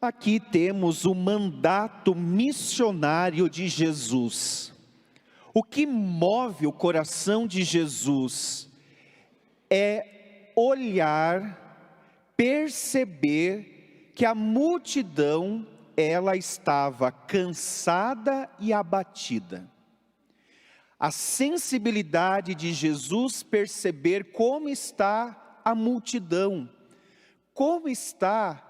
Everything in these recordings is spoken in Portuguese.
Aqui temos o mandato missionário de Jesus. O que move o coração de Jesus é olhar, perceber que a multidão, ela estava cansada e abatida. A sensibilidade de Jesus perceber como está a multidão, como está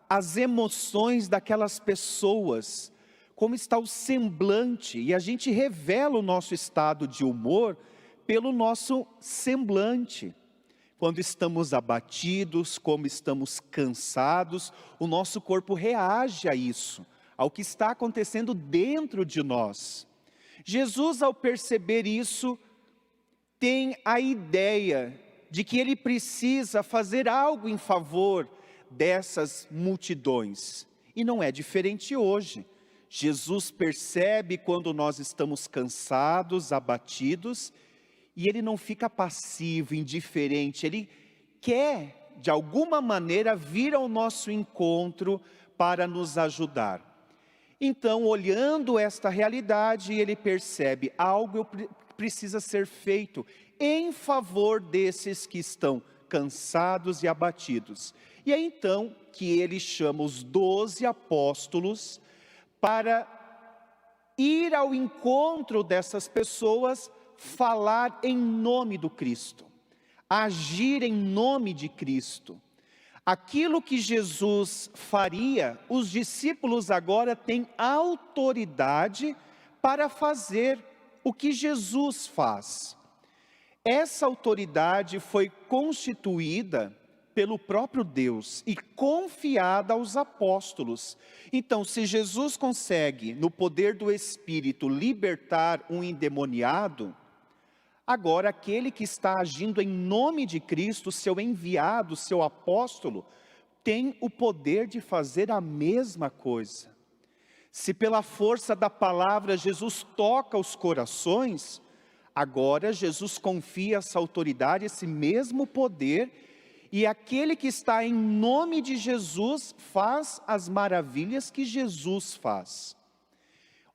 as emoções daquelas pessoas, como está o semblante, e a gente revela o nosso estado de humor pelo nosso semblante. Quando estamos abatidos, como estamos cansados, o nosso corpo reage a isso, ao que está acontecendo dentro de nós. Jesus, ao perceber isso, tem a ideia de que ele precisa fazer algo em favor dessas multidões. E não é diferente hoje. Jesus percebe quando nós estamos cansados, abatidos, e ele não fica passivo, indiferente. Ele quer, de alguma maneira, vir ao nosso encontro para nos ajudar. Então, olhando esta realidade, ele percebe algo precisa ser feito em favor desses que estão cansados e abatidos. E é então que ele chama os 12 apóstolos para ir ao encontro dessas pessoas, falar em nome do Cristo, agir em nome de Cristo. Aquilo que Jesus faria, os discípulos agora têm autoridade para fazer o que Jesus faz. Essa autoridade foi constituída pelo próprio Deus e confiada aos apóstolos. Então, se Jesus consegue, no poder do Espírito, libertar um endemoniado, agora aquele que está agindo em nome de Cristo, seu enviado, seu apóstolo, tem o poder de fazer a mesma coisa. Se pela força da palavra Jesus toca os corações, agora Jesus confia essa autoridade, esse mesmo poder, e aquele que está em nome de Jesus faz as maravilhas que Jesus faz.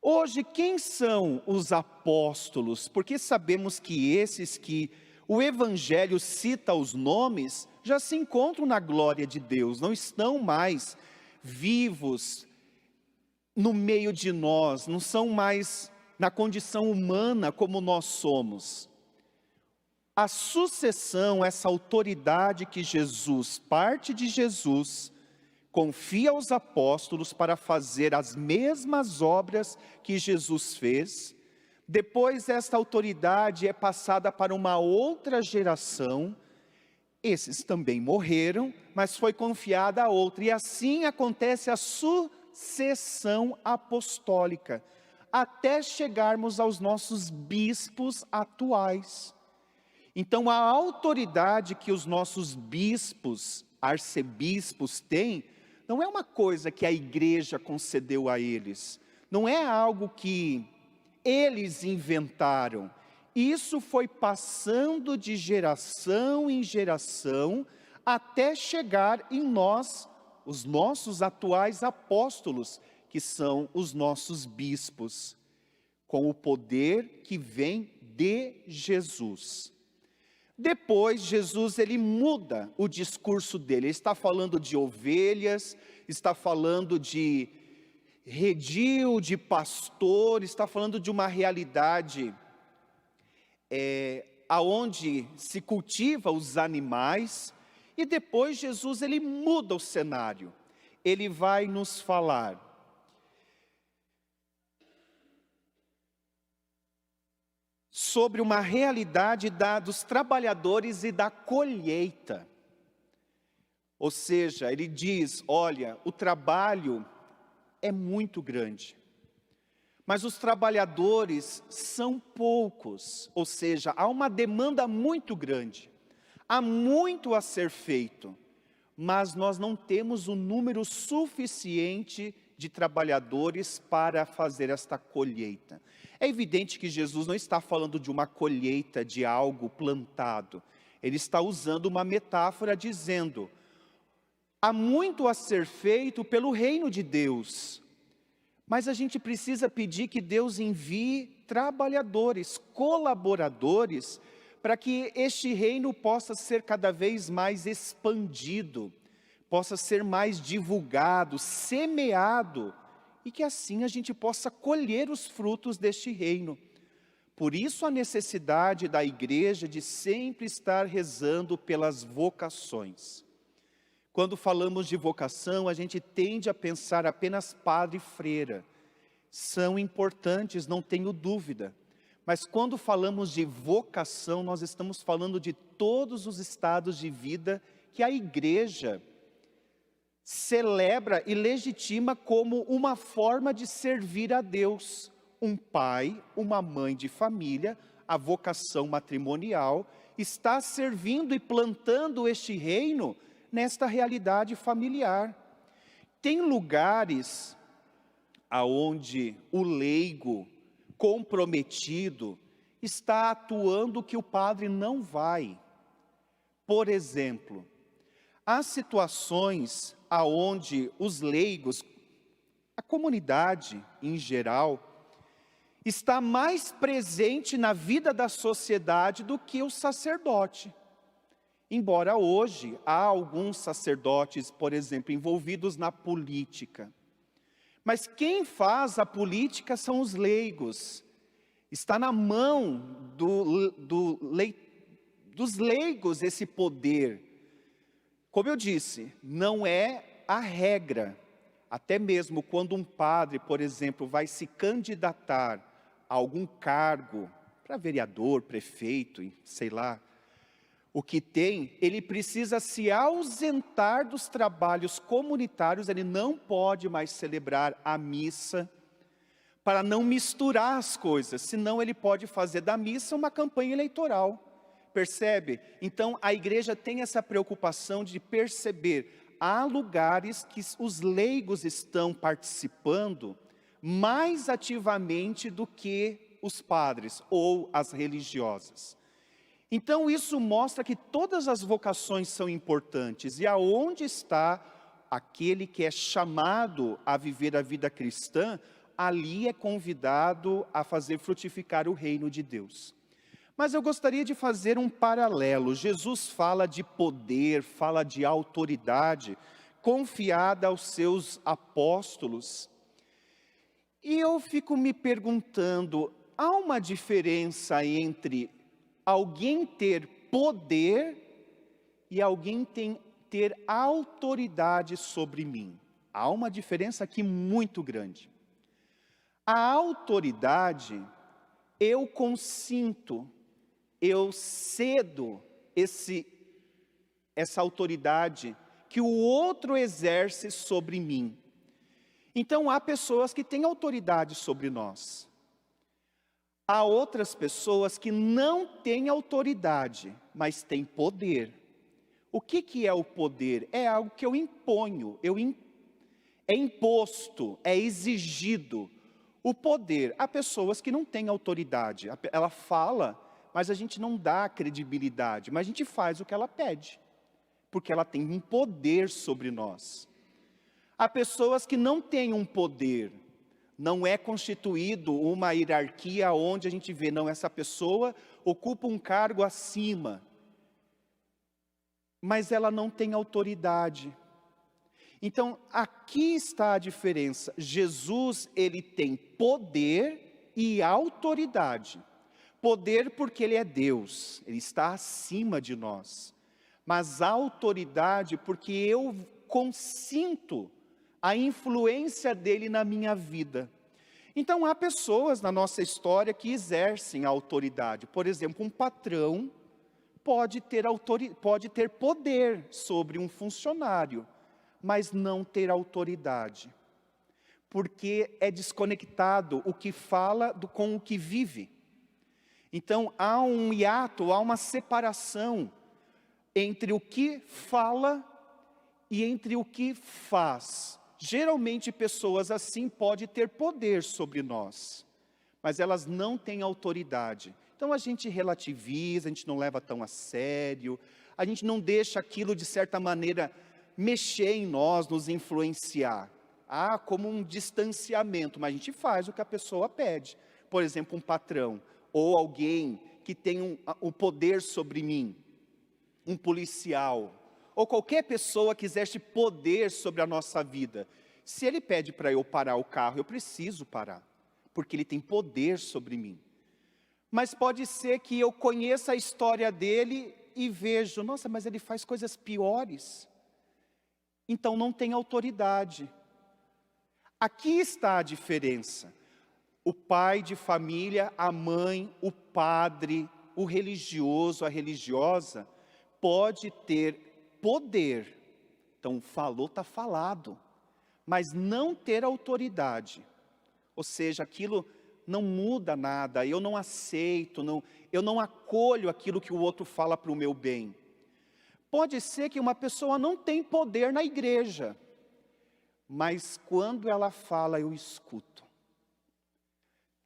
Hoje, quem são os apóstolos? Porque sabemos que esses que o Evangelho cita os nomes, já se encontram na glória de Deus, não estão mais vivos no meio de nós, não são mais na condição humana como nós somos. A sucessão, essa autoridade que Jesus, parte de Jesus, confia aos apóstolos para fazer as mesmas obras que Jesus fez. Depois esta autoridade é passada para uma outra geração. Esses também morreram, mas foi confiada a outra. E assim acontece a sucessão apostólica, até chegarmos aos nossos bispos atuais. Então a autoridade que os nossos bispos, arcebispos têm, não é uma coisa que a igreja concedeu a eles, não é algo que eles inventaram. Isso foi passando de geração em geração, até chegar em nós, os nossos atuais apóstolos, que são os nossos bispos, com o poder que vem de Jesus. Depois Jesus, ele muda o discurso dele, ele está falando de ovelhas, está falando de redil, de pastor, está falando de uma realidade aonde se cultiva os animais. E depois Jesus, ele muda o cenário, ele vai nos falar sobre uma realidade dos trabalhadores e da colheita. Ou seja, ele diz, olha, o trabalho é muito grande, mas os trabalhadores são poucos, ou seja, há uma demanda muito grande, há muito a ser feito, mas nós não temos o número suficiente de trabalhadores para fazer esta colheita. É evidente que Jesus não está falando de uma colheita de algo plantado. Ele está usando uma metáfora dizendo, Há muito a ser feito pelo reino de Deus, mas a gente precisa pedir que Deus envie trabalhadores, colaboradores, para que este reino possa ser cada vez mais expandido, possa ser mais divulgado, semeado, e que assim a gente possa colher os frutos deste reino. Por isso a necessidade da igreja de sempre estar rezando pelas vocações. Quando falamos de vocação, a gente tende a pensar apenas padre e freira. São importantes, não tenho dúvida. Mas quando falamos de vocação, nós estamos falando de todos os estados de vida que a igreja celebra e legitima como uma forma de servir a Deus. Um pai, uma mãe de família, a vocação matrimonial, está servindo e plantando este reino nesta realidade familiar. Tem lugares aonde o leigo comprometido está atuando que o padre não vai. Por exemplo, há situações aonde os leigos, a comunidade em geral, está mais presente na vida da sociedade do que o sacerdote. Embora hoje há alguns sacerdotes, por exemplo, envolvidos na política. Mas quem faz a política são os leigos. Está na mão dos leigos esse poder. Como eu disse, não é a regra. Até mesmo quando um padre, por exemplo, vai se candidatar a algum cargo, para vereador, prefeito, sei lá, o que tem, ele precisa se ausentar dos trabalhos comunitários, ele não pode mais celebrar a missa, para não misturar as coisas, senão ele pode fazer da missa uma campanha eleitoral. Percebe? Então a igreja tem essa preocupação de perceber, há lugares que os leigos estão participando mais ativamente do que os padres ou as religiosas. Então isso mostra que todas as vocações são importantes, e aonde está aquele que é chamado a viver a vida cristã, ali é convidado a fazer frutificar o reino de Deus. Mas eu gostaria de fazer um paralelo. Jesus fala de poder, fala de autoridade, confiada aos seus apóstolos. E eu fico me perguntando, há uma diferença entre alguém ter poder e alguém ter autoridade sobre mim? Há uma diferença aqui muito grande. A autoridade, eu consinto, eu cedo essa autoridade que o outro exerce sobre mim. Então há pessoas que têm autoridade sobre nós. Há outras pessoas que não têm autoridade, mas têm poder. O que é o poder? É algo que eu imponho, é imposto, é exigido. O poder, há pessoas que não têm autoridade, ela fala, mas a gente não dá credibilidade, mas a gente faz o que ela pede, porque ela tem um poder sobre nós. Há pessoas que não têm um poder, não é constituído uma hierarquia onde a gente vê, não, essa pessoa ocupa um cargo acima, mas ela não tem autoridade. Então, aqui está a diferença. Jesus, ele tem poder e autoridade. Poder porque ele é Deus, ele está acima de nós. Mas autoridade porque eu consinto a influência dele na minha vida. Então há pessoas na nossa história que exercem a autoridade. Por exemplo, um patrão pode ter poder sobre um funcionário, mas não ter autoridade, porque é desconectado o que fala com o que vive. Então há um hiato, há uma separação entre o que fala e entre o que faz. Geralmente pessoas assim podem ter poder sobre nós, mas elas não têm autoridade. Então a gente relativiza, a gente não leva tão a sério, a gente não deixa aquilo de certa maneira mexer em nós, nos influenciar. Como um distanciamento, mas a gente faz o que a pessoa pede. Por exemplo, um patrão, ou alguém que tem o poder sobre mim, um policial, ou qualquer pessoa que exerce poder sobre a nossa vida. Se ele pede para eu parar o carro, eu preciso parar, porque ele tem poder sobre mim. Mas pode ser que eu conheça a história dele e vejo, nossa, mas ele faz coisas piores. Então não tem autoridade. Aqui está a diferença. O pai de família, a mãe, o padre, o religioso, a religiosa, pode ter poder. Então, falou, está falado. Mas não ter autoridade. Ou seja, aquilo não muda nada, eu não aceito, eu não acolho aquilo que o outro fala para o meu bem. Pode ser que uma pessoa não tem poder na igreja, mas quando ela fala, eu escuto.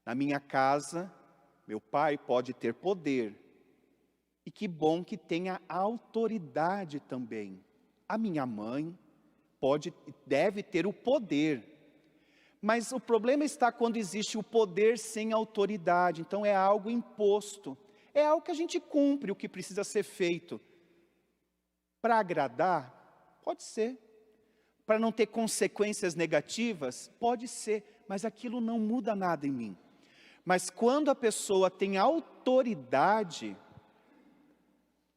Na minha casa, meu pai pode ter poder, e que bom que tenha autoridade também. A minha mãe deve ter o poder, mas o problema está quando existe o poder sem autoridade. Então é algo imposto, é algo que a gente cumpre o que precisa ser feito. Para agradar, pode ser. Para não ter consequências negativas, pode ser, mas aquilo não muda nada em mim. Mas quando a pessoa tem autoridade,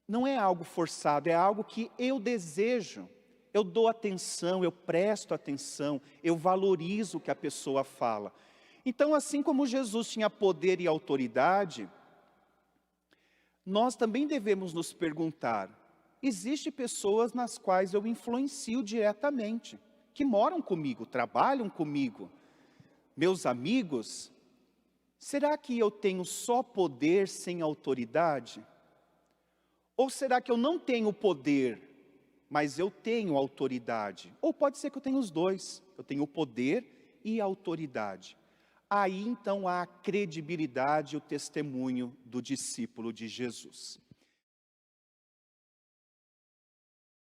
não é algo forçado, é algo que eu desejo. Eu dou atenção, eu presto atenção, eu valorizo o que a pessoa fala. Então, assim como Jesus tinha poder e autoridade, nós também devemos nos perguntar, existem pessoas nas quais eu influencio diretamente, que moram comigo, trabalham comigo, meus amigos. Será que eu tenho só poder sem autoridade? Ou será que eu não tenho poder, mas eu tenho autoridade? Ou pode ser que eu tenha os dois, eu tenho o poder e a autoridade. Aí então há a credibilidade e o testemunho do discípulo de Jesus.